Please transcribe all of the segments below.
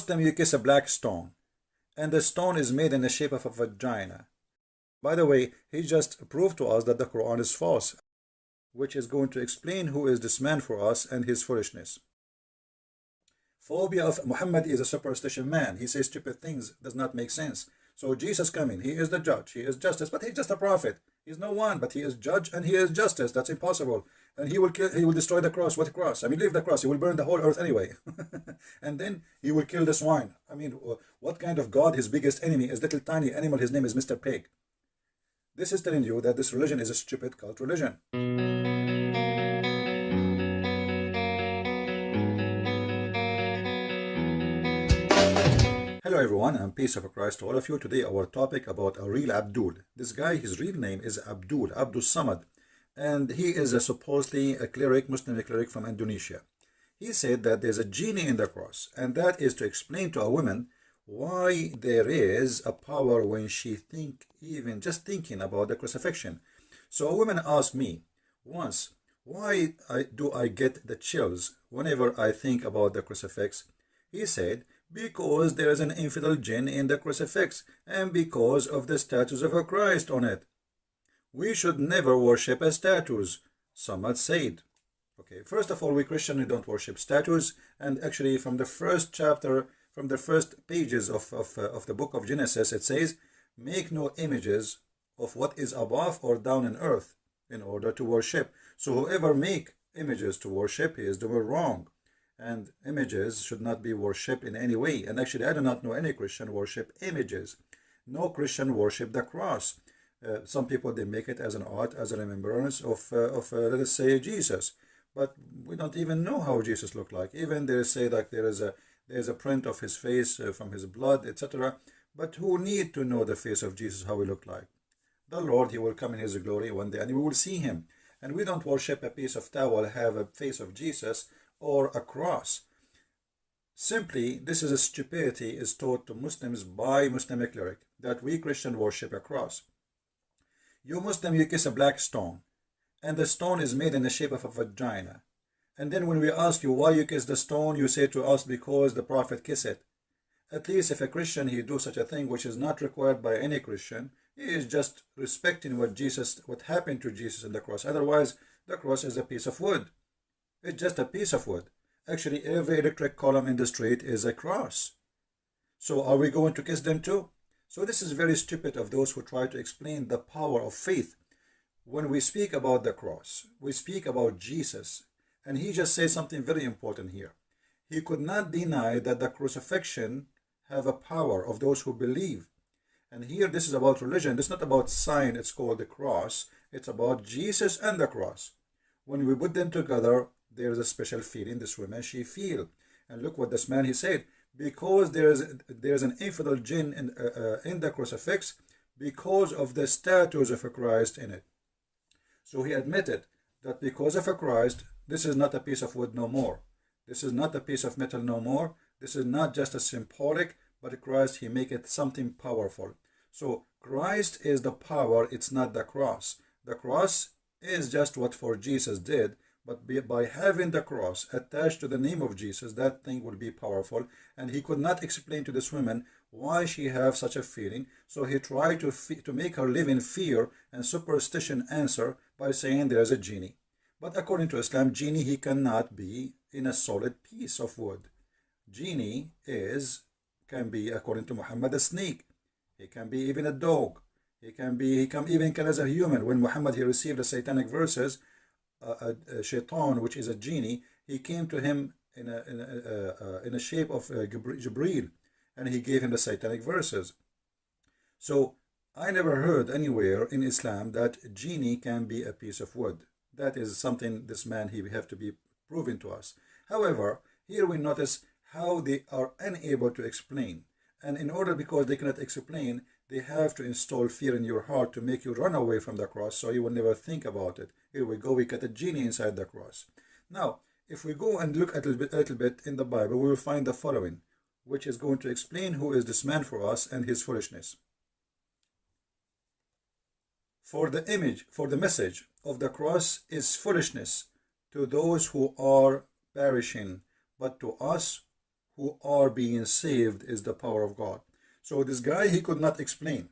Muslim, you kiss a black stone, and the stone is made in the shape of a vagina. By the way, he just proved to us that the Quran is false, which is going to explain who is this man for us and his foolishness. Phobia of Muhammad is a superstition man. He says stupid things, does not make sense. So Jesus coming, he is the judge, he is justice, but he's just a prophet. He's no one, but he is judge and he is justice. That's impossible. And he will kill, he will destroy the cross. What cross? I mean, leave the cross. He will burn the whole earth anyway. And then he will kill the swine. I mean, what kind of God? His biggest enemy is little tiny animal. His name is Mr. Pig. This is telling you that this religion is a stupid cult religion. Hello everyone, and peace of Christ to all of you. Today our topic about a real Abdul. This guy, his real name is Abdul Somad, and he is supposedly a cleric, Muslim cleric from Indonesia. He said that there's a genie in the cross, and that is to explain to a woman why there is a power when she even just thinking about the crucifixion. So a woman asked me once, why do I get the chills whenever I think about the crucifix? He said, because there is an infidel jinn in the crucifix, and because of the statues of a Christ on it. We should never worship a statues, Somad said. Okay, first of all, we Christians don't worship statues, and actually from the first chapter, from the first pages of the book of Genesis, it says, make no images of what is above or down in earth in order to worship. So whoever make images to worship, he is doing wrong. And images should not be worshipped in any way. And actually, I do not know any Christian worship images. No Christian worship the cross. Some people, they make it as an art, as a remembrance of let us say, Jesus. But we don't even know how Jesus looked like. Even they say that there is a print of his face from his blood, etc. But who need to know the face of Jesus, how he looked like? The Lord, he will come in his glory one day, and we will see him. And we don't worship a piece of towel, have a face of Jesus, or a cross. Simply, this is a stupidity is taught to Muslims by Muslim cleric, that we Christian worship a cross. You Muslim, you kiss a black stone, and the stone is made in the shape of a vagina. And then when we ask you why you kiss the stone, you say to us because the Prophet kissed it. At least if a Christian, he do such a thing which is not required by any Christian, he is just respecting what happened to Jesus on the cross. Otherwise, the cross is a piece of wood. It's just a piece of wood. Actually, every electric column in the street is a cross. So are we going to kiss them too? So this is very stupid of those who try to explain the power of faith. When we speak about the cross, we speak about Jesus. And he just says something very important here. He could not deny that the crucifixion have a power of those who believe. And here this is about religion. It's not about sign. It's called the cross. It's about Jesus and the cross. When we put them together, there's a special feeling this woman she feel. And look what this man he said, because there's an infidel jinn in the crucifix because of the statues of a Christ in it. So he admitted that because of a Christ, this is not a piece of wood no more. This is not a piece of metal no more. This is not just a symbolic, but Christ, he make it something powerful. So Christ is the power, it's not the cross. The cross is just what for Jesus did. But by having the cross attached to the name of Jesus, that thing will be powerful. And he could not explain to this woman why she have such a feeling. So he tried to make her live in fear and superstition answer by saying there is a genie. But according to Islam, genie, he cannot be in a solid piece of wood. Genie can be, according to Muhammad, a snake. He can be even a dog. He can even as a human. When Muhammad, he received the satanic verses, a shaitan, which is a genie, he came to him in a shape of Jibreel, and he gave him the satanic verses. So I never heard anywhere in Islam that genie can be a piece of wood. That is something this man he have to be proven to us. However, here we notice how they are unable to explain, and in order, because they cannot explain, they have to install fear in your heart to make you run away from the cross, so you will never think about it. Here we go, we got a genie inside the cross. Now, if we go and look a little bit in the Bible, we will find the following, which is going to explain who is this man for us and his foolishness. For the message of the cross is foolishness to those who are perishing, but to us who are being saved is the power of God. So this guy, he could not explain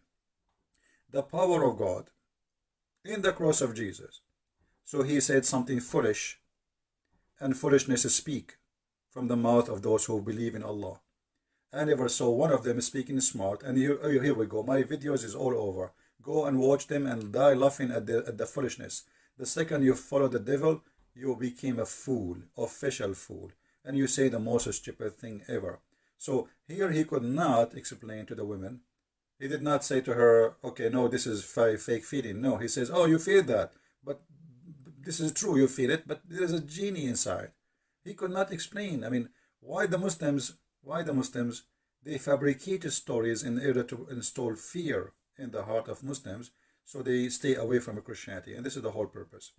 the power of God in the cross of Jesus. So he said something foolish, and foolishness speak from the mouth of those who believe in Allah. I never saw one of them speaking smart. And here we go. My videos is all over. Go and watch them and die laughing at the foolishness. The second you follow the devil, you became a fool, official fool. And you say the most stupid thing ever. So here he could not explain to the women. He did not say to her, okay, no, this is fake feeling. No, he says, oh, you feel that. But this is true, you feel it, but there is a genie inside. He could not explain. I mean, why the Muslims, they fabricate stories in order to install fear in the heart of Muslims so they stay away from Christianity. And this is the whole purpose.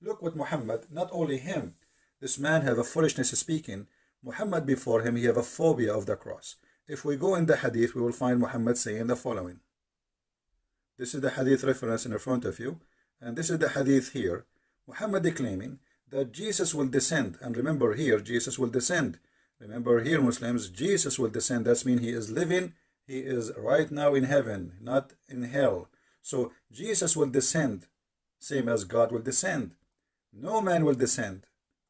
Look what Muhammad, not only him, this man have a foolishness speaking. Muhammad before him, he have a phobia of the cross. If we go in the hadith, we will find Muhammad saying the following. This is the hadith reference in front of you. And this is the hadith here. Muhammad claiming that Jesus will descend. And remember here, Jesus will descend. Remember here, Muslims, Jesus will descend. That means he is living. He is right now in heaven, not in hell. So Jesus will descend, same as God will descend. No man will descend.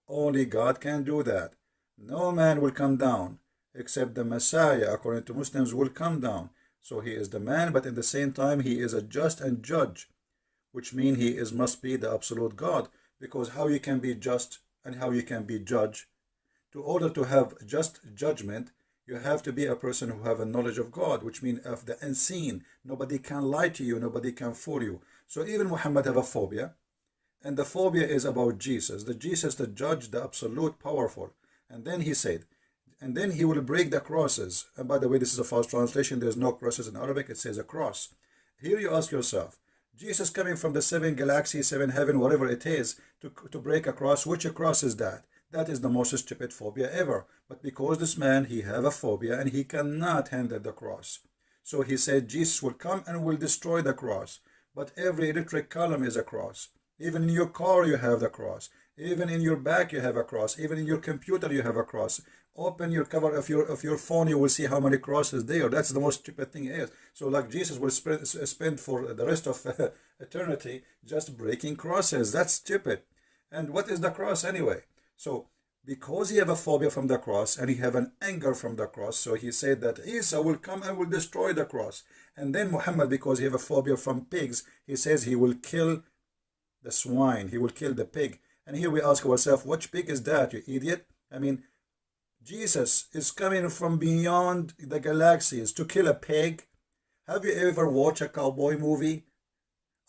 Only God can do that. No man will come down, except the Messiah, according to Muslims, will come down. So he is the man, but at the same time, he is a just and judge, which means he must be the absolute God. Because how you can be just and how you can be judge? To order to have just judgment, you have to be a person who have a knowledge of God, which means of the unseen. Nobody can lie to you. Nobody can fool you. So even Muhammad have a phobia. And the phobia is about Jesus. The Jesus, the judge, the absolute powerful. And then he said, and then he will break the crosses. And by the way, this is a false translation. There's no crosses in Arabic. It says a cross. Here you ask yourself, Jesus coming from the 7 galaxies, 7 heaven, whatever it is, to break a cross. Which cross is that? That is the most stupid phobia ever. But because this man, he have a phobia and he cannot handle the cross. So he said Jesus will come and will destroy the cross. But every electric column is a cross. Even in your car you have the cross. Even in your back you have a cross. Even in your computer you have a cross. Open your cover of your phone, you will see how many crosses there. That's the most stupid thing is. So like Jesus will spend for the rest of eternity just breaking crosses. That's stupid. And what is the cross anyway? So because he have a phobia from the cross and he have an anger from the cross, so he said that Isa will come and will destroy the cross. And then Muhammad, because he have a phobia from pigs, he says he will kill the swine. He will kill the pig. And here we ask ourselves, which pig is that, you idiot? I mean, Jesus is coming from beyond the galaxies to kill a pig. Have you ever watched a cowboy movie?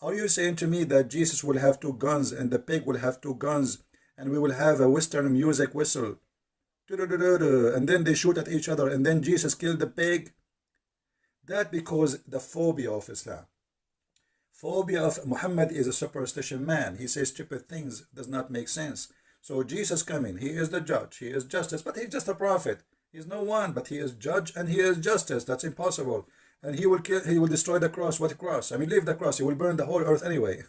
Are you saying to me that Jesus will have 2 guns and the pig will have 2 guns and we will have a Western music whistle? And then they shoot at each other and then Jesus killed the pig? That because the phobia of Islam. Phobia of Muhammad is a superstition man. He says stupid things, does not make sense. So Jesus coming, he is the judge, he is justice, but he's just a prophet. He's no one, but he is judge and he is justice. That's impossible. And he will kill, he will destroy the cross. What cross? I mean, leave the cross. He will burn the whole earth anyway.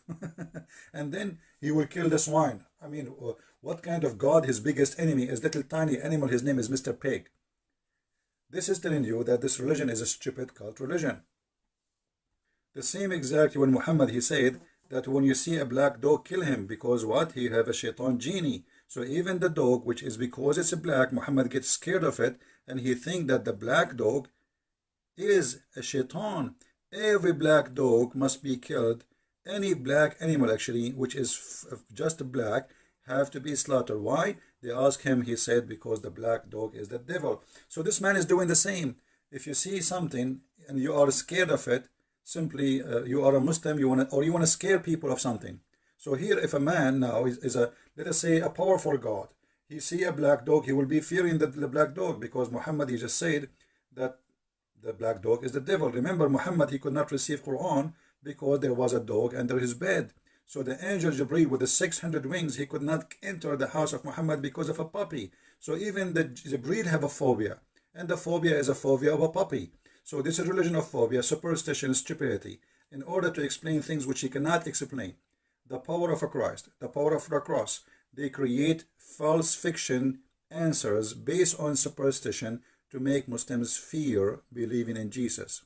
And then he will kill the swine. I mean, what kind of God? His biggest enemy is little tiny animal. His name is Mr. Pig. This is telling you that this religion is a stupid cult religion. The same exactly when Muhammad, he said that when you see a black dog, kill him, because what? He have a shaitan genie. So even the dog, which is because it's a black, Muhammad gets scared of it and he think that the black dog is a shaitan. Every black dog must be killed. Any black animal actually, which is just black, have to be slaughtered. Why? They ask him, he said, because the black dog is the devil. So this man is doing the same. If you see something and you are scared of it, simply you are a Muslim, you want to scare people of something. So here, if a man now is a, let us say, a powerful God, he see a black dog, he will be fearing the black dog, because Muhammad, he just said that the black dog is the devil. Remember, Muhammad, he could not receive Quran because there was a dog under his bed. So the angel Jibreel with the 600 wings, he could not enter the house of Muhammad because of a puppy. So even the Jibreel have a phobia, and the phobia is a phobia of a puppy. So this is religion of phobia, superstition, stupidity, in order to explain things which he cannot explain. The power of a Christ, the power of the cross, they create false fiction answers based on superstition to make Muslims fear believing in Jesus.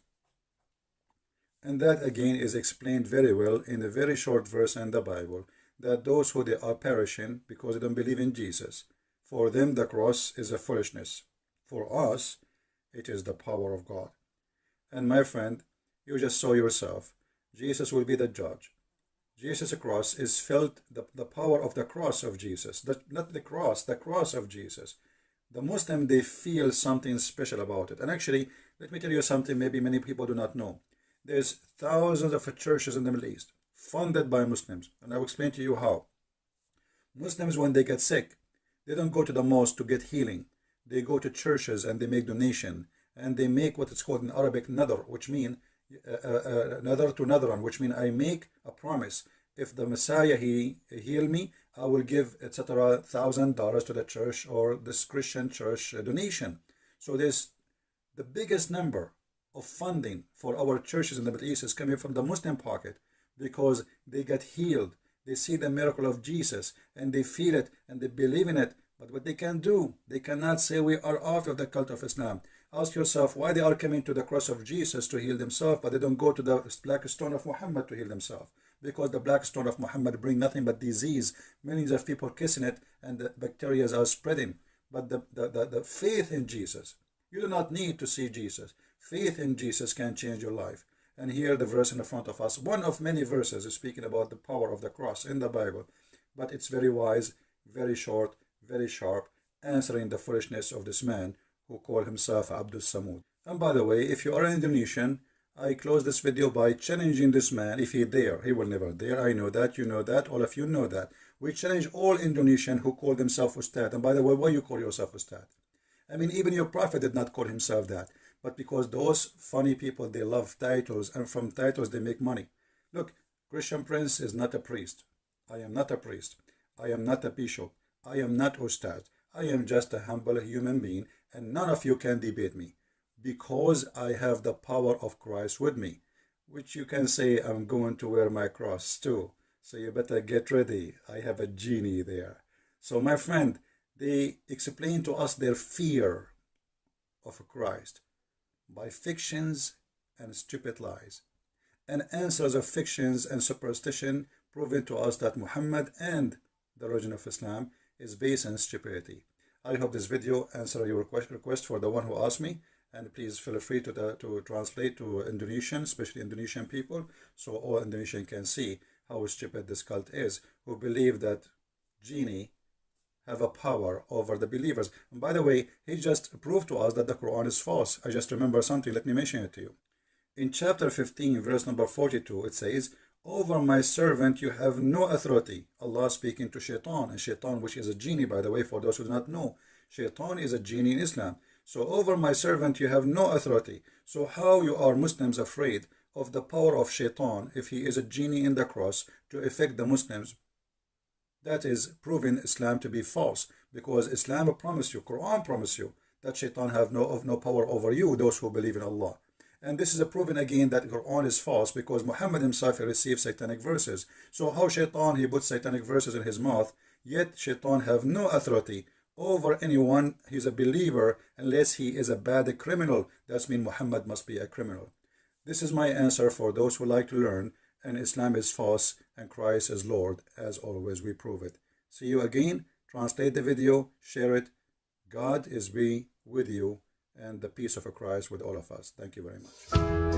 And that again is explained very well in a very short verse in the Bible, that those who they are perishing because they don't believe in Jesus, for them the cross is a foolishness. For us, it is the power of God. And my friend, you just saw yourself, Jesus will be the judge. Jesus' cross is felt, the power of the cross of Jesus, not the cross of Jesus. The Muslim, they feel something special about it. And actually, let me tell you something maybe many people do not know. There's thousands of churches in the Middle East funded by Muslims, and I will explain to you how. Muslims, when they get sick, they don't go to the mosque to get healing. They go to churches and they make donation, and they make what is called in Arabic nadar, which mean nadar to nadaran, which mean I make a promise. If the Messiah he heal me, I will give etc. $1,000 to the church or this Christian church donation. So there's the biggest number of funding for our churches in the Middle East is coming from the Muslim pocket, because they get healed, they see the miracle of Jesus, and they feel it and they believe in it. But what they can do, they cannot say we are out of the cult of Islam. Ask yourself why they are coming to the cross of Jesus to heal themselves, but they don't go to the black stone of Muhammad to heal themselves. Because the black stone of Muhammad bring nothing but disease. Millions of people kissing it and the bacteria are spreading. But the faith in Jesus, you do not need to see Jesus. Faith in Jesus can change your life. And here the verse in the front of us, one of many verses is speaking about the power of the cross in the Bible. But it's very wise, very short, very sharp, answering the foolishness of this man who called himself Abdul Samud. And by the way, if you are an Indonesian, I close this video by challenging this man. If he dare, he will never dare. I know that, you know that, all of you know that. We challenge all Indonesian who call themselves Ustad. And by the way, why you call yourself Ustad? I mean, even your prophet did not call himself that. But because those funny people, they love titles, and from titles they make money. Look, Christian Prince is not a priest. I am not a priest. I am not a bishop. I am not Ustad. I am just a humble human being, and none of you can debate me, because I have the power of Christ with me, which you can say I'm going to wear my cross too. So you better get ready. I have a genie there. So my friend, they explain to us their fear of Christ by fictions and stupid lies, and answers of fictions and superstition, proving to us that Muhammad and the religion of Islam is based on stupidity. I hope this video answered your request for the one who asked me, and please feel free to translate to Indonesian, especially Indonesian people, so all Indonesian can see how stupid this cult is, who believe that genie have a power over the believers. And by the way, he just proved to us that the Quran is false. I just remember something, let me mention it to you. In chapter 15, verse number 42, it says, over my servant you have no authority. Allah speaking to Shaitan, and Shaitan, which is a genie, by the way, for those who do not know. Shaitan is a genie in Islam. So over my servant you have no authority. So how you are Muslims afraid of the power of Shaitan if he is a genie in the cross to affect the Muslims? That is proving Islam to be false, because Islam promised you, Quran promised you, that Shaitan have no power over you, those who believe in Allah. And this is a proving again that Quran is false, because Muhammad himself received satanic verses. So how Shaitan, he put satanic verses in his mouth, yet Shaitan have no authority over anyone. He's a believer unless he is a bad criminal. That means Muhammad must be a criminal. This is my answer for those who like to learn, and Islam is false and Christ is Lord. As always, we prove it. See you again. Translate the video, share it. God is be with you, and the peace of Christ with all of us. Thank you very much.